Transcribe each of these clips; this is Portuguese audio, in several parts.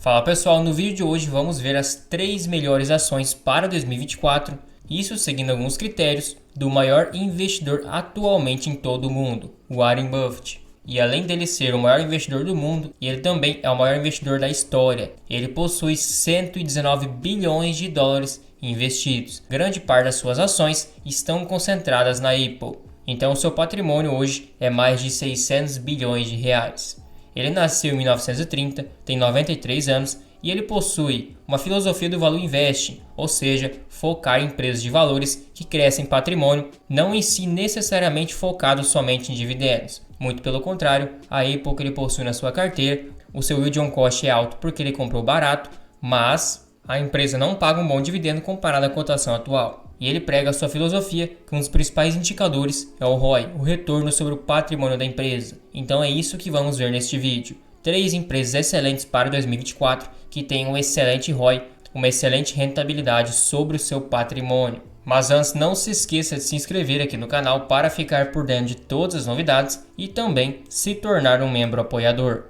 Fala pessoal, no vídeo de hoje vamos ver as 3 melhores ações para 2024, isso seguindo alguns critérios do maior investidor atualmente em todo o mundo, Warren Buffett. E além dele ser o maior investidor do mundo, ele também é o maior investidor da história. Ele possui 119 bilhões de dólares investidos. Grande parte das suas ações estão concentradas na Apple. Então seu patrimônio hoje é mais de 600 bilhões de reais. Ele nasceu em 1930, tem 93 anos e ele possui uma filosofia do value investing, ou seja, focar em empresas de valores que crescem patrimônio, não em si necessariamente focado somente em dividendos. Muito pelo contrário, a Apple que ele possui na sua carteira, o seu yield on cost é alto porque ele comprou barato, mas a empresa não paga um bom dividendo comparado à cotação atual. E ele prega a sua filosofia que um dos principais indicadores é o ROI, o retorno sobre o patrimônio da empresa. Então é isso que vamos ver neste vídeo. 3 empresas excelentes para 2024 que têm um excelente ROI, uma excelente rentabilidade sobre o seu patrimônio. Mas antes, não se esqueça de se inscrever aqui no canal para ficar por dentro de todas as novidades e também se tornar um membro apoiador.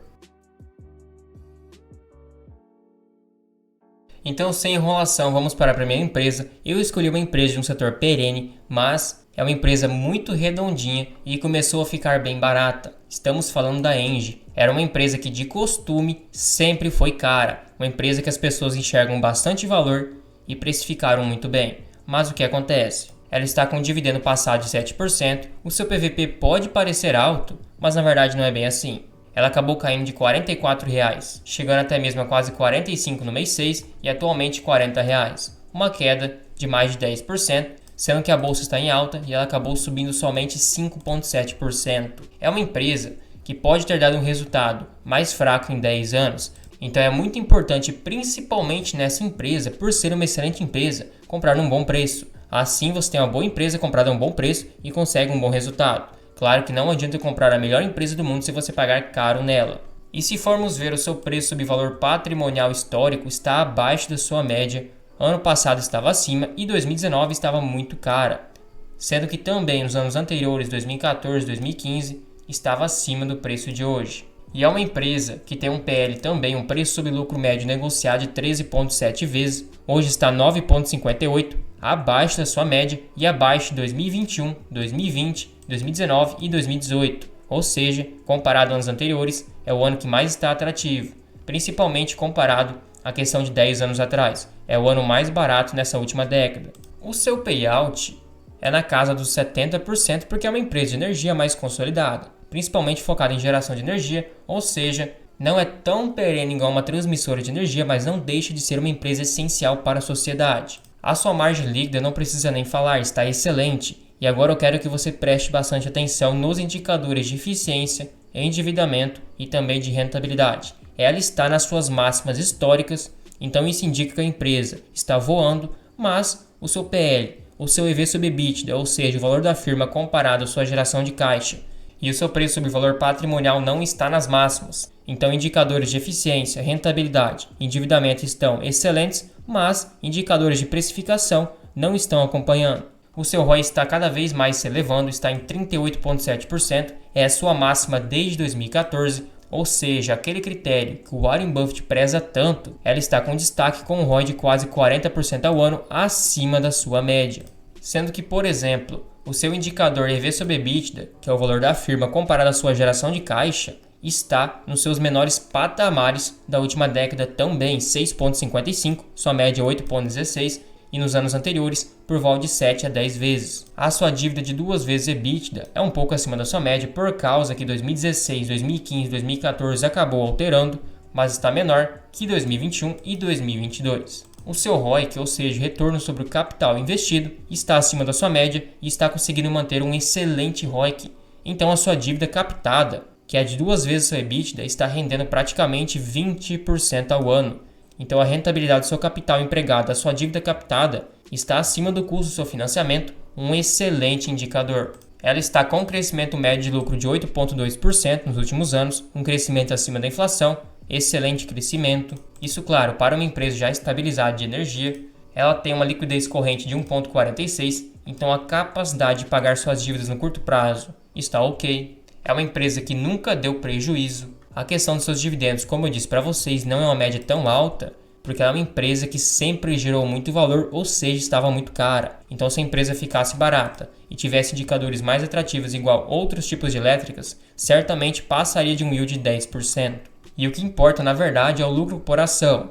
Então, sem enrolação, vamos para a primeira empresa. Eu escolhi uma empresa de um setor perene, mas é uma empresa muito redondinha e começou a ficar bem barata. Estamos falando da Engie. Era uma empresa que de costume sempre foi cara, uma empresa que as pessoas enxergam bastante valor e precificaram muito bem. Mas o que acontece? Ela está com um dividendo passado de 7%, o seu PVP pode parecer alto, mas na verdade não é bem assim. Ela acabou caindo de R$ 44,00, chegando até mesmo a quase 45 no mês 6 e atualmente R$ 40,00, uma queda de mais de 10%, sendo que a bolsa está em alta e ela acabou subindo somente 5,7%. É uma empresa que pode ter dado um resultado mais fraco em 10 anos, então é muito importante, principalmente nessa empresa, por ser uma excelente empresa, comprar num bom preço. Assim você tem uma boa empresa comprada a um bom preço e consegue um bom resultado. Claro que não adianta comprar a melhor empresa do mundo se você pagar caro nela. E se formos ver o seu preço sob valor patrimonial histórico, está abaixo da sua média. Ano passado estava acima e 2019 estava muito cara. Sendo que também nos anos anteriores, 2014 e 2015, estava acima do preço de hoje. E é uma empresa que tem um PL também, um preço sobre lucro médio negociado de 13,7 vezes. Hoje está 9,58, abaixo da sua média e abaixo de 2021, 2020, 2019 e 2018. Ou seja, comparado a anos anteriores, é o ano que mais está atrativo, principalmente comparado à questão de 10 anos atrás. É o ano mais barato nessa última década. O seu payout é na casa dos 70% porque é uma empresa de energia mais consolidada, principalmente focada em geração de energia, ou seja, não é tão perene igual uma transmissora de energia, mas não deixa de ser uma empresa essencial para a sociedade. A sua margem líquida não precisa nem falar, está excelente. E agora eu quero que você preste bastante atenção nos indicadores de eficiência, endividamento e também de rentabilidade. Ela está nas suas máximas históricas, então isso indica que a empresa está voando, mas o seu PL, o seu EV sobre EBITDA, ou seja, o valor da firma comparado à sua geração de caixa, e o seu preço sobre valor patrimonial não está nas máximas. Então indicadores de eficiência, rentabilidade e endividamento estão excelentes, mas indicadores de precificação não estão acompanhando. O seu ROI está cada vez mais se elevando, está em 38,7%, é a sua máxima desde 2014, ou seja, aquele critério que o Warren Buffett preza tanto, ela está com destaque com um ROI de quase 40% ao ano acima da sua média. Sendo que, por exemplo, o seu indicador EV sobre EBITDA, que é o valor da firma comparado à sua geração de caixa, está nos seus menores patamares da última década também, 6,55, sua média 8,16, e nos anos anteriores por volta de 7 a 10 vezes. A sua dívida de 2 vezes EBITDA é um pouco acima da sua média por causa que 2016, 2015 e 2014 acabou alterando, mas está menor que 2021 e 2022. O seu ROIC, ou seja, retorno sobre o capital investido, está acima da sua média e está conseguindo manter um excelente ROIC. Então a sua dívida captada, que é de 2 vezes seu EBITDA, está rendendo praticamente 20% ao ano. Então a rentabilidade do seu capital empregado, a sua dívida captada, está acima do custo do seu financiamento, um excelente indicador. Ela está com um crescimento médio de lucro de 8,2% nos últimos anos, um crescimento acima da inflação, excelente crescimento. Isso, claro, para uma empresa já estabilizada de energia. Ela tem uma liquidez corrente de 1,46, então a capacidade de pagar suas dívidas no curto prazo está ok. É uma empresa que nunca deu prejuízo. A questão dos seus dividendos, como eu disse para vocês, não é uma média tão alta, porque ela é uma empresa que sempre gerou muito valor, ou seja, estava muito cara. Então, se a empresa ficasse barata e tivesse indicadores mais atrativos igual outros tipos de elétricas, certamente passaria de um yield de 10%. E o que importa, na verdade, é o lucro por ação.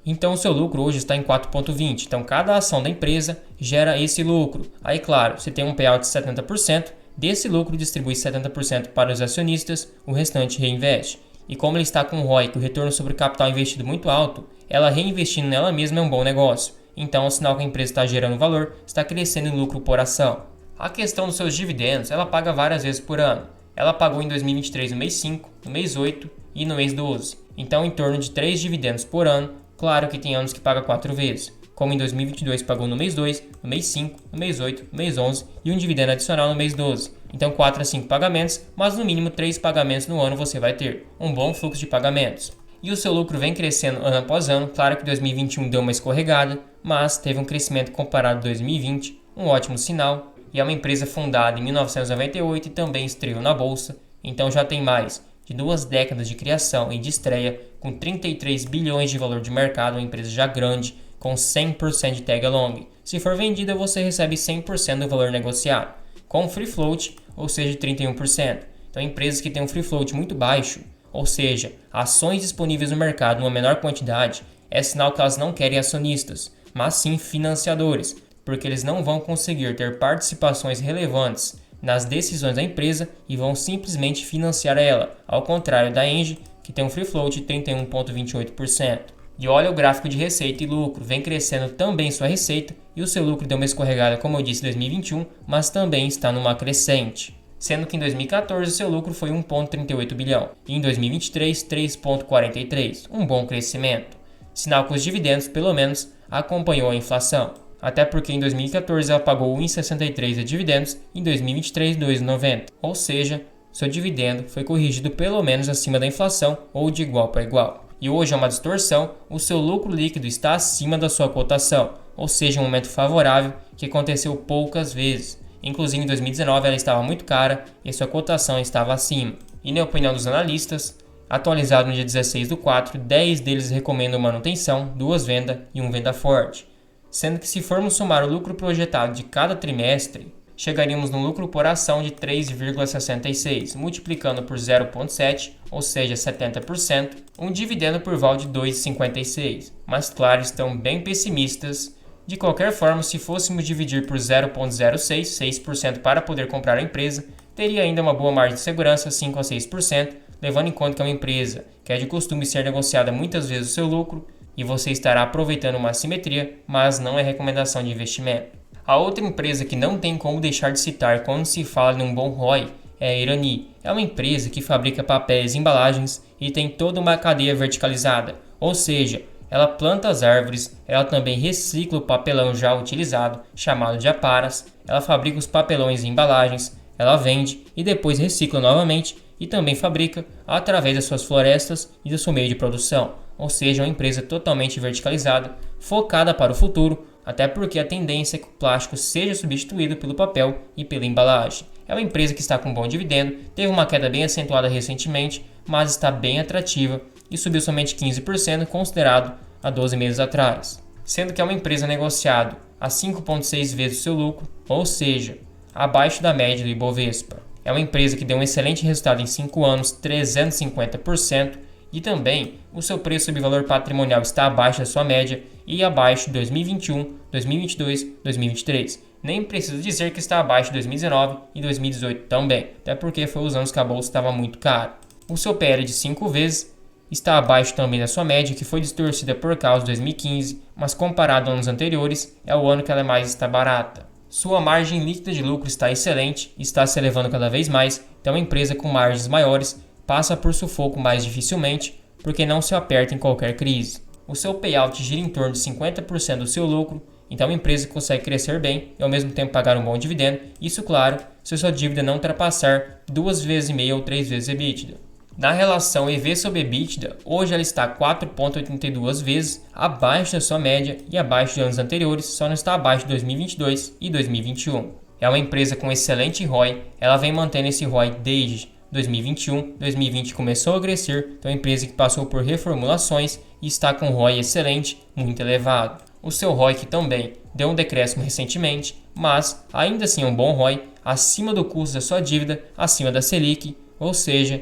Então, o seu lucro hoje está em 4,20. Então, cada ação da empresa gera esse lucro. Aí, claro, se tem um payout de 70%, desse lucro distribui 70% para os acionistas, o restante reinveste. E como ele está com o ROIC, o retorno sobre o capital investido muito alto, ela reinvestindo nela mesma é um bom negócio. Então, é um sinal que a empresa está gerando valor, está crescendo em lucro por ação. A questão dos seus dividendos, ela paga várias vezes por ano. Ela pagou em 2023 no mês 5, no mês 8 e no mês 12. Então, em torno de 3 dividendos por ano. Claro que tem anos que paga 4 vezes, como em 2022 pagou no mês 2, no mês 5, no mês 8, no mês 11 e um dividendo adicional no mês 12. Então 4 a 5 pagamentos, mas no mínimo 3 pagamentos no ano você vai ter, um bom fluxo de pagamentos. E o seu lucro vem crescendo ano após ano, claro que 2021 deu uma escorregada, mas teve um crescimento comparado a 2020, um ótimo sinal, e é uma empresa fundada em 1998 e também estreou na bolsa, então já tem mais de 2 décadas de criação e de estreia, com 33 bilhões de valor de mercado, uma empresa já grande, com 100% de tag along. Se for vendida, você recebe 100% do valor negociado, com free float, ou seja, 31%. Então, empresas que têm um free float muito baixo, ou seja, ações disponíveis no mercado numa menor quantidade, é sinal que elas não querem acionistas, mas sim financiadores, porque eles não vão conseguir ter participações relevantes nas decisões da empresa e vão simplesmente financiar ela, ao contrário da Engie, que tem um free float de 31,28%. E olha o gráfico de receita e lucro, vem crescendo também sua receita e o seu lucro deu uma escorregada, como eu disse, em 2021, mas também está numa crescente. Sendo que em 2014 seu lucro foi 1,38 bilhão e em 2023 3,43, um bom crescimento. Sinal que os dividendos, pelo menos, acompanhou a inflação. Até porque em 2014 ela pagou 1,63 de dividendos e em 2023 2,90. Ou seja, seu dividendo foi corrigido pelo menos acima da inflação ou de igual para igual. E hoje é uma distorção, o seu lucro líquido está acima da sua cotação, ou seja, um momento favorável que aconteceu poucas vezes. Inclusive em 2019 ela estava muito cara e sua cotação estava acima. E na opinião dos analistas, atualizado no dia 16/4, 10 deles recomendam manutenção, 2 venda e 1 venda forte. Sendo que se formos somar o lucro projetado de cada trimestre, chegaríamos no lucro por ação de 3,66, multiplicando por 0,7, ou seja, 70%, um dividendo por vol de 2,56. Mas claro, estão bem pessimistas. De qualquer forma, se fôssemos dividir por 0,06, 6% para poder comprar a empresa, teria ainda uma boa margem de segurança, 5 a 6%, levando em conta que é uma empresa que é de costume ser negociada muitas vezes o seu lucro, e você estará aproveitando uma assimetria, mas não é recomendação de investimento. A outra empresa que não tem como deixar de citar quando se fala num bom ROI é a Irani. É uma empresa que fabrica papéis e embalagens e tem toda uma cadeia verticalizada, ou seja, ela planta as árvores, ela também recicla o papelão já utilizado, chamado de aparas, ela fabrica os papelões e embalagens, ela vende e depois recicla novamente e também fabrica através das suas florestas e do seu meio de produção, ou seja, uma empresa totalmente verticalizada, focada para o futuro, até porque a tendência é que o plástico seja substituído pelo papel e pela embalagem. É uma empresa que está com um bom dividendo, teve uma queda bem acentuada recentemente, mas está bem atrativa e subiu somente 15% considerado há 12 meses atrás. Sendo que é uma empresa negociada a 5,6 vezes o seu lucro, ou seja, abaixo da média do Ibovespa. É uma empresa que deu um excelente resultado em 5 anos, 350%, e também o seu preço sobre valor patrimonial está abaixo da sua média e abaixo de 2021, 2022, 2023. Nem preciso dizer que está abaixo de 2019 e 2018 também, até porque foi os anos que a bolsa estava muito cara. O seu PL de 5 vezes está abaixo também da sua média, que foi distorcida por causa de 2015, mas comparado a anos anteriores, é o ano que ela mais está barata. Sua margem líquida de lucro está excelente e está se elevando cada vez mais, então uma empresa com margens maiores passa por sufoco mais dificilmente, porque não se aperta em qualquer crise. O seu payout gira em torno de 50% do seu lucro, então uma empresa consegue crescer bem e ao mesmo tempo pagar um bom dividendo, isso claro, se sua dívida não ultrapassar 2,5 vezes ou 3 vezes EBITDA. Na relação EV sobre EBITDA, hoje ela está 4,82 vezes abaixo da sua média e abaixo de anos anteriores, só não está abaixo de 2022 e 2021. É uma empresa com excelente ROI, ela vem mantendo esse ROI desde 2021, 2020 começou a crescer, então é uma empresa que passou por reformulações e está com um ROI excelente, muito elevado. O seu ROIC também deu um decréscimo recentemente, mas ainda assim é um bom ROI, acima do custo da sua dívida, acima da Selic, ou seja,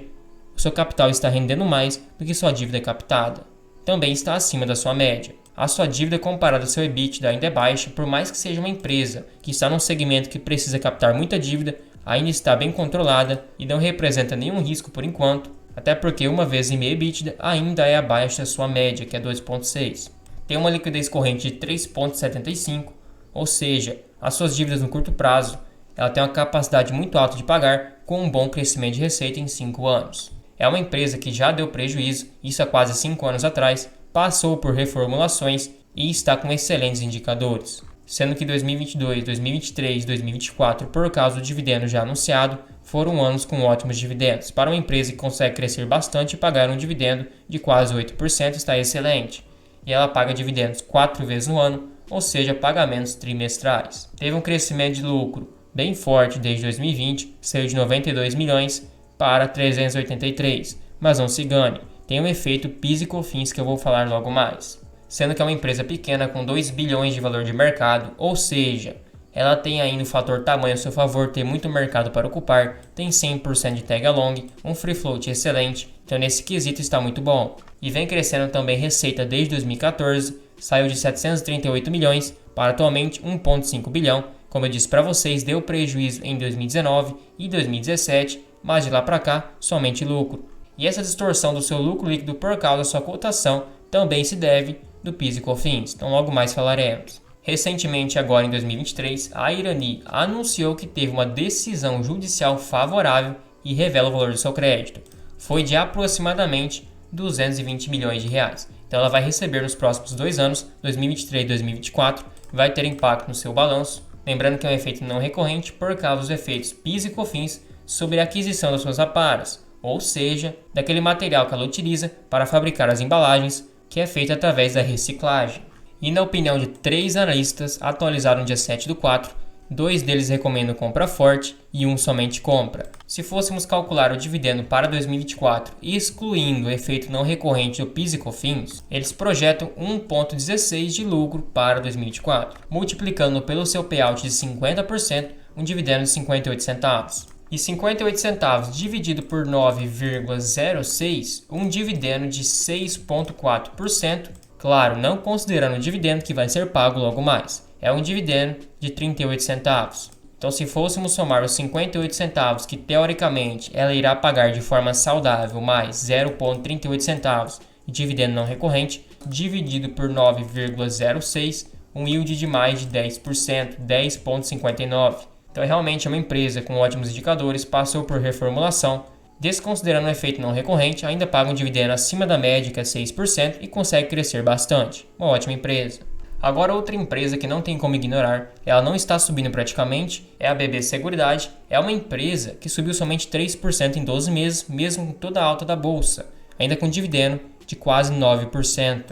o seu capital está rendendo mais do que sua dívida captada. Também está acima da sua média. A sua dívida comparada ao seu EBITDA ainda é baixa, por mais que seja uma empresa que está num segmento que precisa captar muita dívida, ainda está bem controlada e não representa nenhum risco por enquanto, até porque uma vez em meio EBITDA ainda é abaixo da sua média, que é 2,6. Tem uma liquidez corrente de 3,75, ou seja, as suas dívidas no curto prazo, ela tem uma capacidade muito alta de pagar com um bom crescimento de receita em 5 anos. É uma empresa que já deu prejuízo, isso há quase 5 anos atrás, passou por reformulações e está com excelentes indicadores. Sendo que 2022, 2023 e 2024, por causa do dividendo já anunciado, foram anos com ótimos dividendos. Para uma empresa que consegue crescer bastante e pagar um dividendo de quase 8% está excelente. E ela paga dividendos 4 vezes no ano, ou seja, pagamentos trimestrais. Teve um crescimento de lucro bem forte desde 2020, saiu de 92 milhões para 383, mas não se engane, tem um efeito PIS e COFINS que eu vou falar logo mais. Sendo que é uma empresa pequena com 2 bilhões de valor de mercado, ou seja, ela tem ainda o fator tamanho a seu favor, tem muito mercado para ocupar, tem 100% de tag along, um free float excelente, então nesse quesito está muito bom. E vem crescendo também receita desde 2014, saiu de 738 milhões para atualmente 1,5 bilhão, como eu disse para vocês, deu prejuízo em 2019 e 2017, mas de lá para cá somente lucro. E essa distorção do seu lucro líquido por causa da sua cotação também se deve do PIS e COFINS, então logo mais falaremos. Recentemente, agora em 2023, a Irani anunciou que teve uma decisão judicial favorável e revela o valor do seu crédito. Foi de aproximadamente 220 milhões de reais. Então ela vai receber nos próximos 2 anos, 2023 e 2024, vai ter impacto no seu balanço. Lembrando que é um efeito não recorrente por causa dos efeitos PIS e COFINS sobre a aquisição das suas aparas, ou seja, daquele material que ela utiliza para fabricar as embalagens, que é feito através da reciclagem. E na opinião de 3 analistas, atualizaram no dia 7/4, 2 deles recomendam compra forte e 1 somente compra. Se fôssemos calcular o dividendo para 2024, excluindo o efeito não recorrente do PIS e COFINS, eles projetam 1,16 de lucro para 2024, multiplicando pelo seu payout de 50%, um dividendo de 58 centavos. E 58 centavos dividido por 9,06, um dividendo de 6,4%, claro, não considerando o dividendo que vai ser pago logo mais. É um dividendo de 38 centavos. Então, se fôssemos somar os 58 centavos que teoricamente ela irá pagar de forma saudável mais 0,38 centavos de dividendo não recorrente, dividido por 9,06, um yield de mais de 10%, 10,59%. Então, realmente é uma empresa com ótimos indicadores, passou por reformulação, desconsiderando o efeito não recorrente, ainda paga um dividendo acima da média, que é 6%, e consegue crescer bastante. Uma ótima empresa. Agora, outra empresa que não tem como ignorar, ela não está subindo praticamente, é a BB Seguridade. É uma empresa que subiu somente 3% em 12 meses, mesmo com toda a alta da bolsa, ainda com dividendo de quase 9%.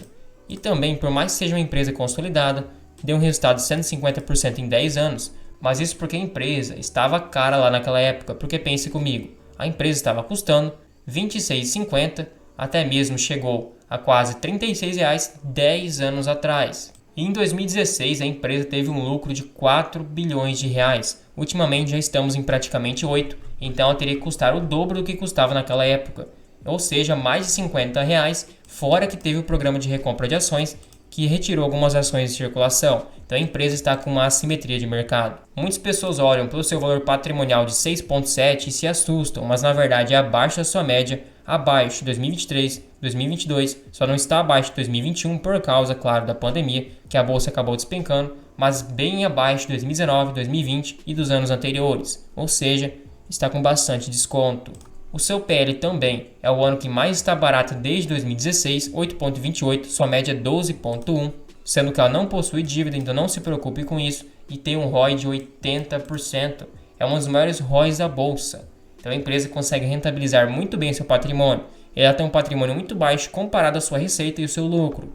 E também, por mais que seja uma empresa consolidada, deu um resultado de 150% em 10 anos, mas isso porque a empresa estava cara lá naquela época, porque pense comigo, a empresa estava custando R$ 26,50, até mesmo chegou a quase R$ 36 10 anos atrás. E em 2016 a empresa teve um lucro de 4 bilhões de reais. Ultimamente já estamos em praticamente 8, então ela teria que custar o dobro do que custava naquela época. Ou seja, mais de R$ 50 reais, fora que teve o programa de recompra de ações, que retirou algumas ações de circulação. Então a empresa está com uma assimetria de mercado. Muitas pessoas olham pelo seu valor patrimonial de 6,7 e se assustam, mas na verdade é abaixo da sua média, abaixo de 2023, 2022, só não está abaixo de 2021 por causa, claro, da pandemia, que a bolsa acabou despencando, mas bem abaixo de 2019, 2020 e dos anos anteriores, ou seja, está com bastante desconto. O seu PL também é o ano que mais está barato desde 2016, 8,28, sua média é 12,1, sendo que ela não possui dívida, então não se preocupe com isso, e tem um ROI de 80%, é um dos maiores ROIs da bolsa. Então a empresa consegue rentabilizar muito bem seu patrimônio, ela tem um patrimônio muito baixo comparado à sua receita e o seu lucro,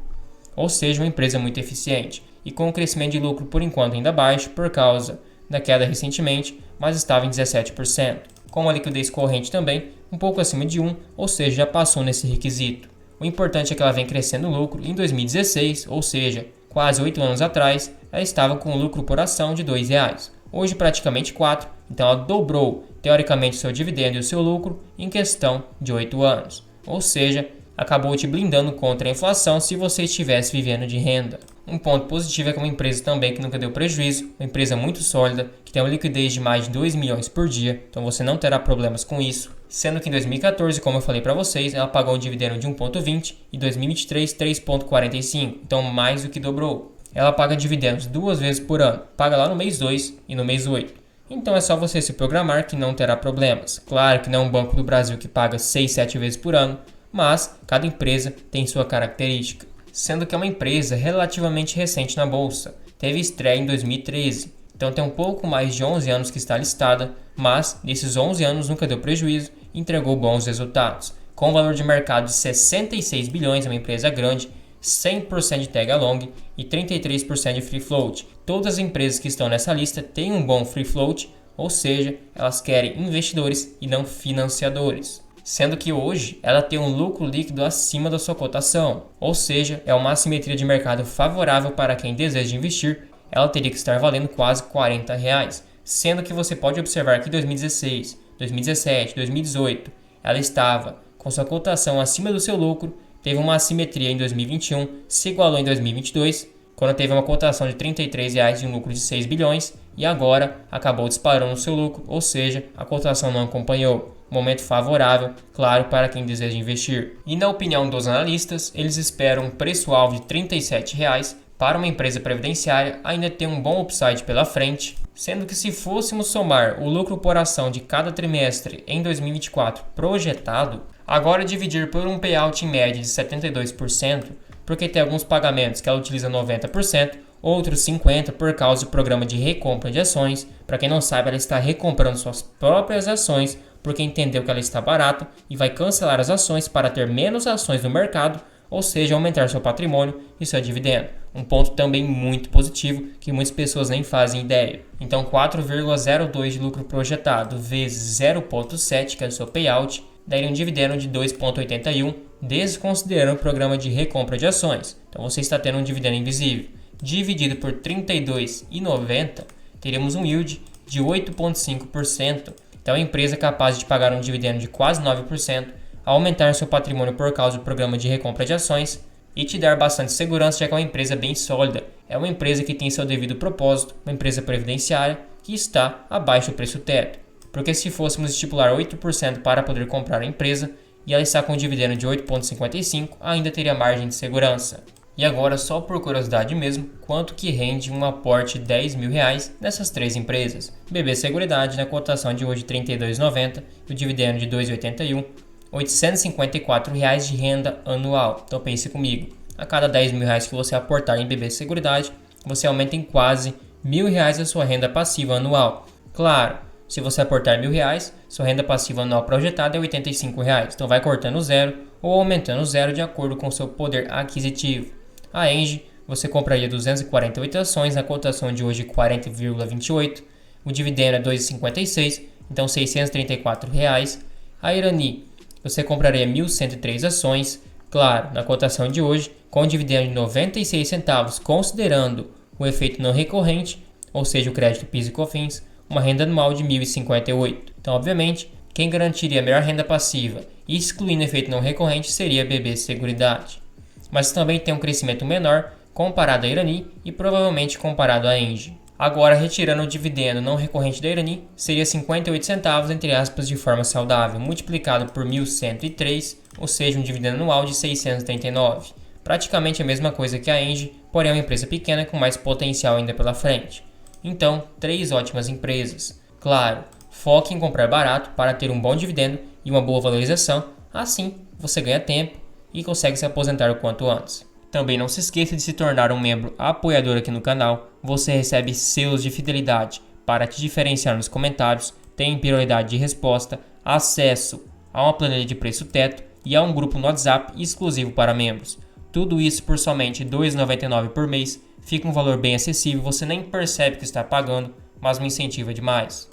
ou seja, uma empresa muito eficiente, e com um crescimento de lucro por enquanto ainda baixo por causa da queda recentemente, mas estava em 17%. com a liquidez corrente também um pouco acima de 1, ou seja, já passou nesse requisito. O importante é que ela vem crescendo o lucro. Em 2016, ou seja, quase 8 anos atrás, ela estava com um lucro por ação de R$ 2,00. Hoje praticamente 4, então ela dobrou teoricamente o seu dividendo e o seu lucro em questão de 8 anos. Ou seja, acabou te blindando contra a inflação se você estivesse vivendo de renda. Um ponto positivo é que é uma empresa também que nunca deu prejuízo, uma empresa muito sólida, que tem uma liquidez de mais de 2 milhões por dia, então você não terá problemas com isso. Sendo que em 2014, como eu falei para vocês, ela pagou um dividendo de 1,20 e em 2023 3,45, então mais do que dobrou. Ela paga dividendos 2 vezes por ano, paga lá no mês 2 e no mês 8. Então é só você se programar que não terá problemas. Claro que não é um Banco do Brasil que paga 6, 7 vezes por ano, mas cada empresa tem sua característica. Sendo que é uma empresa relativamente recente na bolsa. Teve estreia em 2013, então tem um pouco mais de 11 anos que está listada, mas nesses 11 anos nunca deu prejuízo e entregou bons resultados. Com um valor de mercado de 66 bilhões, é uma empresa grande, 100% de tag along e 33% de free float. Todas as empresas que estão nessa lista têm um bom free float, ou seja, elas querem investidores e não financiadores. Sendo que hoje ela tem um lucro líquido acima da sua cotação, ou seja, é uma assimetria de mercado favorável para quem deseja investir. Ela teria que estar valendo quase R$ 40, sendo que você pode observar que em 2016, 2017, 2018 ela estava com sua cotação acima do seu lucro, teve uma assimetria em 2021, se igualou em 2022, quando teve uma cotação de R$ 33 e um lucro de 6 bilhões, e agora acabou disparando o seu lucro, ou seja, a cotação não acompanhou. Momento favorável, claro, para quem deseja investir. E na opinião dos analistas, eles esperam um preço-alvo de R$ 37 para uma empresa previdenciária, ainda tem um bom upside pela frente, sendo que se fôssemos somar o lucro por ação de cada trimestre em 2024 projetado, agora dividir por um payout em média de 72%, porque tem alguns pagamentos que ela utiliza 90%, outros 50% por causa do programa de recompra de ações. Para quem não sabe, ela está recomprando suas próprias ações porque entendeu que ela está barata e vai cancelar as ações para ter menos ações no mercado, ou seja, aumentar seu patrimônio e seu dividendo. Um ponto também muito positivo que muitas pessoas nem fazem ideia. Então 4,02 de lucro projetado vezes 0,7, que é o seu payout, daria um dividendo de 2,81, desconsiderando o programa de recompra de ações. Então você está tendo um dividendo invisível. Dividido por R$ 32,90, teríamos um yield de 8,5%. Então a empresa é capaz de pagar um dividendo de quase 9%, aumentar seu patrimônio por causa do programa de recompra de ações e te dar bastante segurança, já que é uma empresa bem sólida. É uma empresa que tem seu devido propósito, uma empresa previdenciária que está abaixo do preço teto. Porque se fôssemos estipular 8% para poder comprar a empresa e ela está com um dividendo de 8,55, ainda teria margem de segurança. E agora, só por curiosidade mesmo, quanto que rende um aporte de R$ 10.000 nessas três empresas? BB Seguridade, na cotação de hoje R$ 32,90 e o dividendo de R$ 2,81, R$ 854 de renda anual. Então pense comigo, a cada R$ 10.000 que você aportar em BB Seguridade, você aumenta em quase R$ 1.000 a sua renda passiva anual. Claro, se você aportar R$ 1.000, sua renda passiva anual projetada é R$ 85, então vai cortando zero ou aumentando zero de acordo com o seu poder aquisitivo. A Engie, você compraria 248 ações na cotação de hoje 40,28, o dividendo é 2,56, então R$ 634. A Irani, você compraria 1.103 ações, claro, na cotação de hoje, com dividendo de 96 centavos, considerando o efeito não recorrente, ou seja, o crédito PIS e COFINS, uma renda anual de 1.058. Então, obviamente, quem garantiria a melhor renda passiva, excluindo o efeito não recorrente, seria a BB Seguridade. Mas também tem um crescimento menor comparado à Irani e provavelmente comparado à Engie. Agora, retirando o dividendo não recorrente da Irani, seria 58 centavos, entre aspas, de forma saudável, multiplicado por 1.103, ou seja, um dividendo anual de 639. Praticamente a mesma coisa que a Engie, porém é uma empresa pequena com mais potencial ainda pela frente. Então, 3 ótimas empresas. Claro, foque em comprar barato para ter um bom dividendo e uma boa valorização, assim você ganha tempo e consegue se aposentar o quanto antes. Também não se esqueça de se tornar um membro apoiador aqui no canal. Você recebe selos de fidelidade para te diferenciar nos comentários, tem prioridade de resposta, acesso a uma planilha de preço teto e a um grupo no WhatsApp exclusivo para membros. Tudo isso por somente R$ 2,99 por mês. Fica um valor bem acessível, você nem percebe que está pagando, mas me incentiva demais.